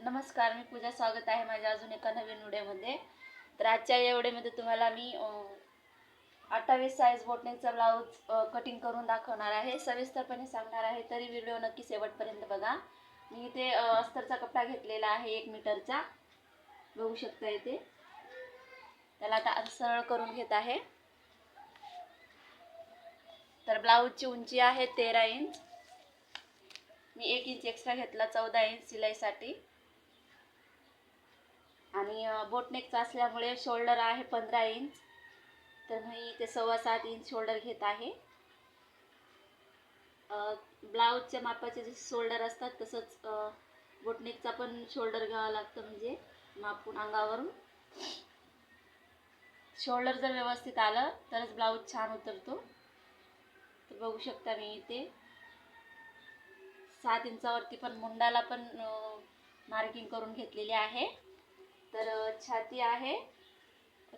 नमस्कार, मी पूजा. स्वागत आहे माझ्या अजून एका नवीन व्हिडिओमध्ये. तर आजच्या या व्हिडिओमध्ये तुम्हाला मी 28 साईज बोटनेकचा ब्लाऊज कटिंग करून दाखवणार आहे. सविस्तरपणे सांगणार आहे, तरी व्हिडिओ नक्की शेवटपर्यंत बघा. मी इथे अस्तरचा कपडा घेतलेला आहे 1 मीटरचा, बघू शकता इथे. त्याला आता सरळ करून घेत आहे. तर ब्लाऊजची उंची आहे 13 इंच. मी 1 इंच एक्स्ट्रा घेतला, 14 इंच शिलाईसाठी. आणि बोटनेकचा असल्यामुळे शोल्डर आहे 15 इंच, तर मी ते 7.25 इंच शोल्डर घेत आहे. ब्लाऊजच्या मापाचे जसे शोल्डर असतात तसंच बोटनेकचा पण शोल्डर घ्यावा लागतं, म्हणजे मापून अंगावरून. शोल्डर जर व्यवस्थित आलं तरच ब्लाऊज छान उतरतो. तर बघू शकता मी इथे 7 इंचावरती पण मुंडाला पण मार्किंग करून घेतलेली आहे. तर छाती आहे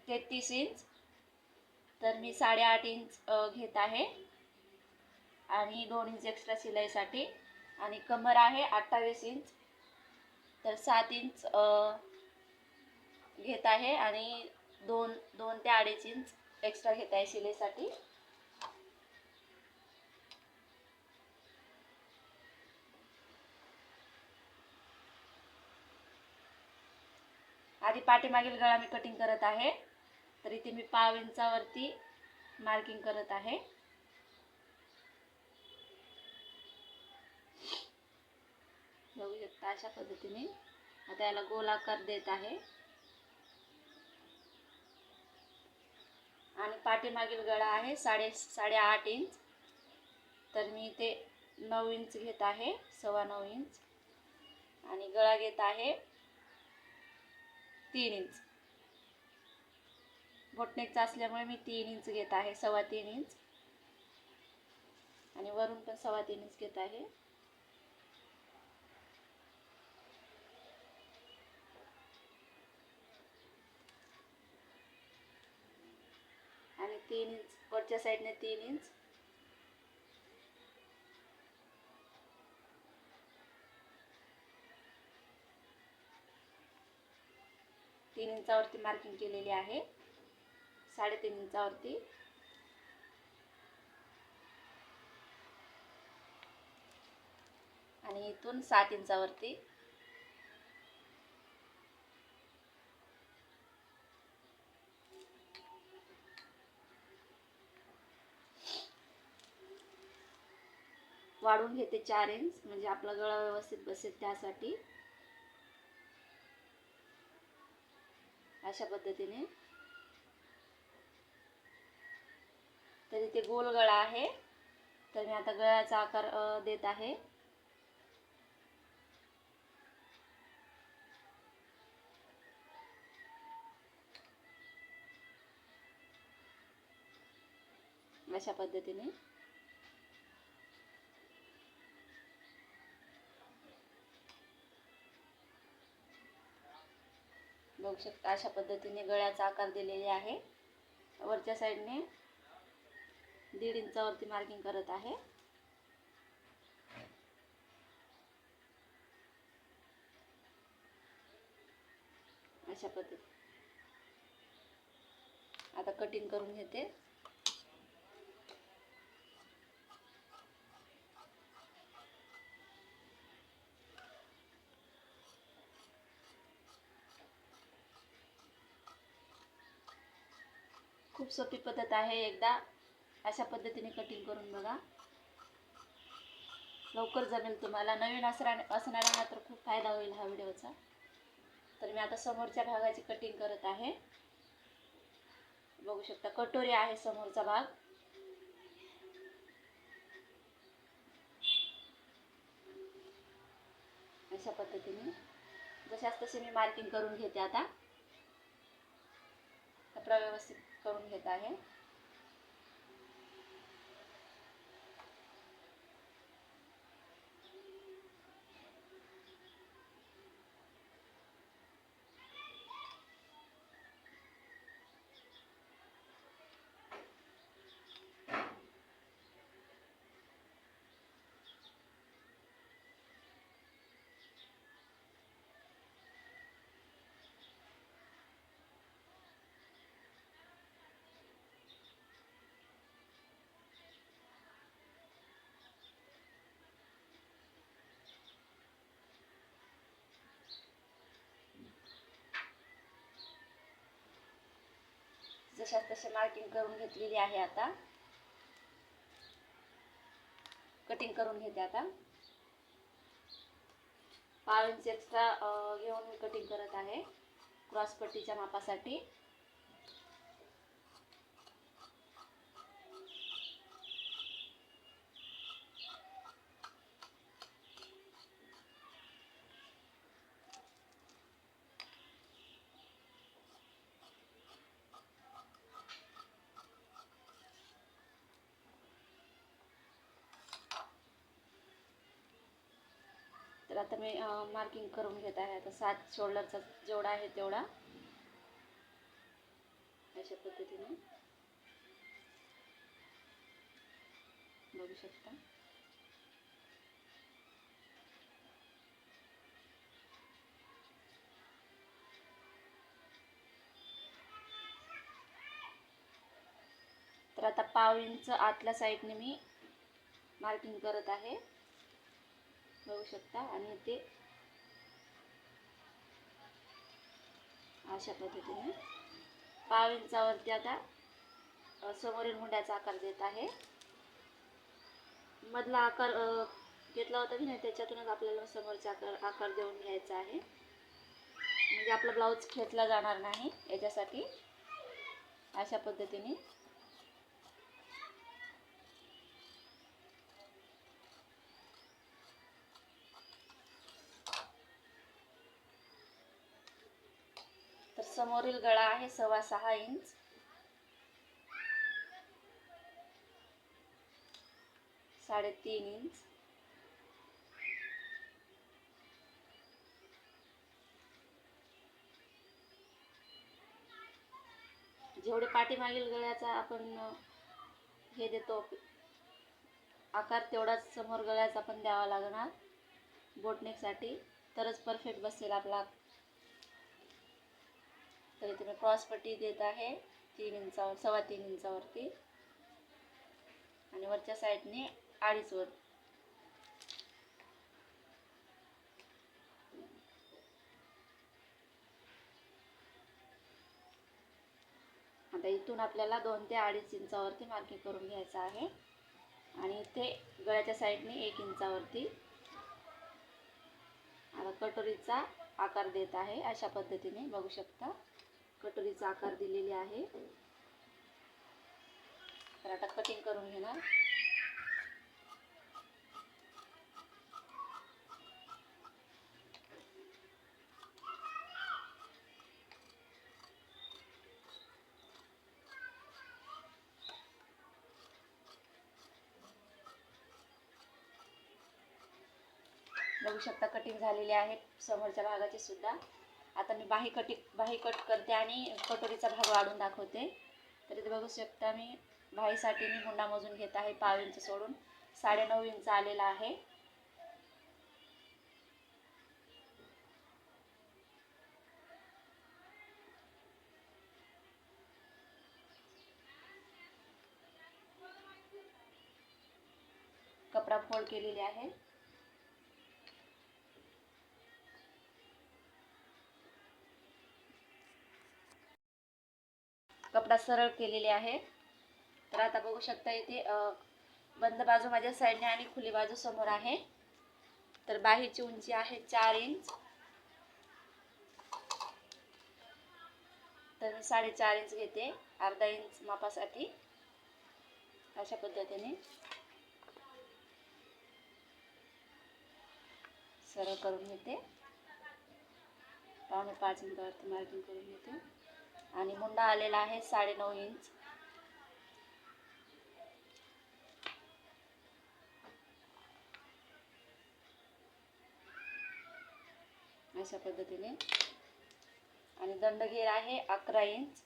33 इंच, तर मी 8.5 इंच घेत आहे आणि 2 इंच एक्स्ट्रा शिलाईसाठी. आणि कमर आहे 28 इंच, तर 7 इंच घेत आहे आणि 2 ते 2.5 इंच एक्स्ट्रा घेत आहे शिलाईसाठी. आधी पाठीमागील गळा मी कटिंग करत आहे. तर इथे मी 1/2 इंचावरती मार्किंग करत आहे. बघू शकता अशा पद्धतीने. आता याला गोल आकार देत आहे. आणि पाठीमागील गळा आहे 8.5 इंच, तर मी इथे 9 इंच घेत आहे, 9.25 इंच. आणि गळा घेत आहे 3 इंच. बोटनेकचा असल्यामुळे मी 3 इंच घेत आहे, 3.25 इंच. आणि वरून पण 3.25 इंच घेत आहे. आणि 3 इंच वरच्या साईडने 3 इंच. तीन इंचावरती मार्किंग केलेली आहे, 3.5 इंचावरती. आणि इथून 7 इंचावरती. वाढून घेते 4 इंच, म्हणजे आपला गळा व्यवस्थित बसेल त्यासाठी. अशा पद्धतीने. तर इथे गोल गळा आहे, तर मी आता गळ्याचा आकार देत आहे. अशा पद्धतीने. बघू शकता अशा पद्धतीने गळ्याचा आकार दिलेले आहे. वरच्या साईडने 1.5 इंचावरती मार्किंग करत आहे. अशा पद्धती. आता कटिंग करून घेते. खूप सोपी पद्धत आहे, एकदा अशा पद्धतीने कटिंग करून बघा, लवकर जमेल तुम्हाला. नवीन असणाऱ्यांना तर खूप फायदा होईल हा व्हिडिओचा. तर मी आता समोरच्या भागाची कटिंग करत आहे. बघू शकता कटोरी आहे समोरचा भाग. अशा पद्धतीने जशास तसे मी मार्किंग करून घेते. आता कपडा व्यवस्थित करून घेत आहे. जशाच तसे मार्किंग करून घेतलेली आहे. आता कटिंग करून घेते. आता 5 इंच एक्स्ट्रा घेऊन मी कटिंग करत आहे क्रॉस पट्टीच्या मापासाठी. तर आता मी मार्किंग करून घेत आहे. आता 7 शोल्डरचा जेवढा आहे तेवढा अशा पद्धतीने बघू शकता. तर आता 1/2 इंच आतल्या साईडने मी मार्किंग करत आहे बघू शकता. आणि ते अशा पद्धतीने 1/2 इंचावरती आता समोरील मुंड्याचा आकार देत आहे. मधला आकार घेतला होता की नाही त्याच्यातूनच आपल्याला समोरचा आकार देऊन घ्यायचा आहे, म्हणजे आपला ब्लाऊज खेचला जाणार नाही. याच्यासाठी अशा पद्धतीने तर समोरील गळा आहे 6.25 इंच, 3.5 इंच, जेवढे पाठीमागील गळ्याचा आपण हे देतो आकार तेवढाच समोर गळ्याचा पण द्यावा लागणार बोटनेकसाठी, तरच परफेक्ट बसेल आपला. तर इथे मी क्रॉस पट्टी देत आहे 3 इंचावर 3.25 इंचावरती आणि वरच्या साईडने 2.5 वर. आता इथून आपल्याला 2 ते 2.5 इंचावरती मार्किंग करून घ्यायचं आहे आणि इथे गळ्याच्या साईडने 1 इंचावरती आता कटोरीचा आकार देत आहे. अशा पद्धतीने बघू शकता कटोरीचा आकार दिलेले आहे. तर आता कटिंग करून घेणार. बघू शकता कटिंग झालेली आहे समोरच्या भागाची सुद्धा. आता मी बाही कट करते आणि कटोरीचा भाग वाढून दाखवते. तर इथे बघू शकता मी बाहीसाठी मी मुंडा मोजून घेत आहे. 1/2 इंच सोडून 9.5 इंच आलेला आहे. कपडा फोल्ड केलेले आहे. कपडा सरळ केलेले आहे. तर आता बघू शकता इथे बंद बाजू माझ्या साईडने आणि खुली बाजू समोर आहे. तर बाहीची उंची आहे 4 इंच, तर मी 4.5 इंच घेते अर्धा इंच मापासाठी. अशा पद्धतीने सरळ करून घेते. 5.5 इंचावरती मार्किंग करून घेते आणि मुंडा आलेला आहे 9.5 इंच. अशा पद्धतीने आणि दंडघेर आहे 11 इंच.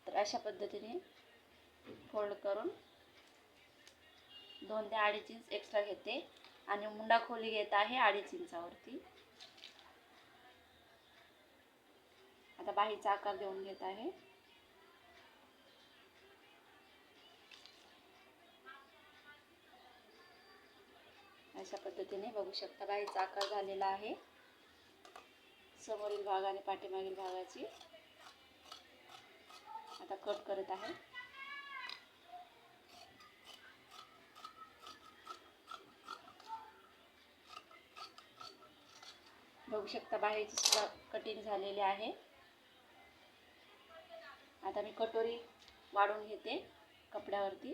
तर अशा पद्धतीने फोल्ड करून 2 ते 2.5 इंच एक्स्ट्रा घेते आणि मुंडा खोली घेत आहे 2.5 इंचावरती. आता बाहीचा आकार देऊन घेत आहे. अशा पद्धतीने बघू शकता बाहीचा आकार झालेला आहे समोरील भाग आणि पाठीमागील भागाची आता कट करत आहे. बघू शकता बाहेरची सुद्धा कटिंग झालेली आहे. आता मी कटोरी वाढून घेते कपड्यावरती.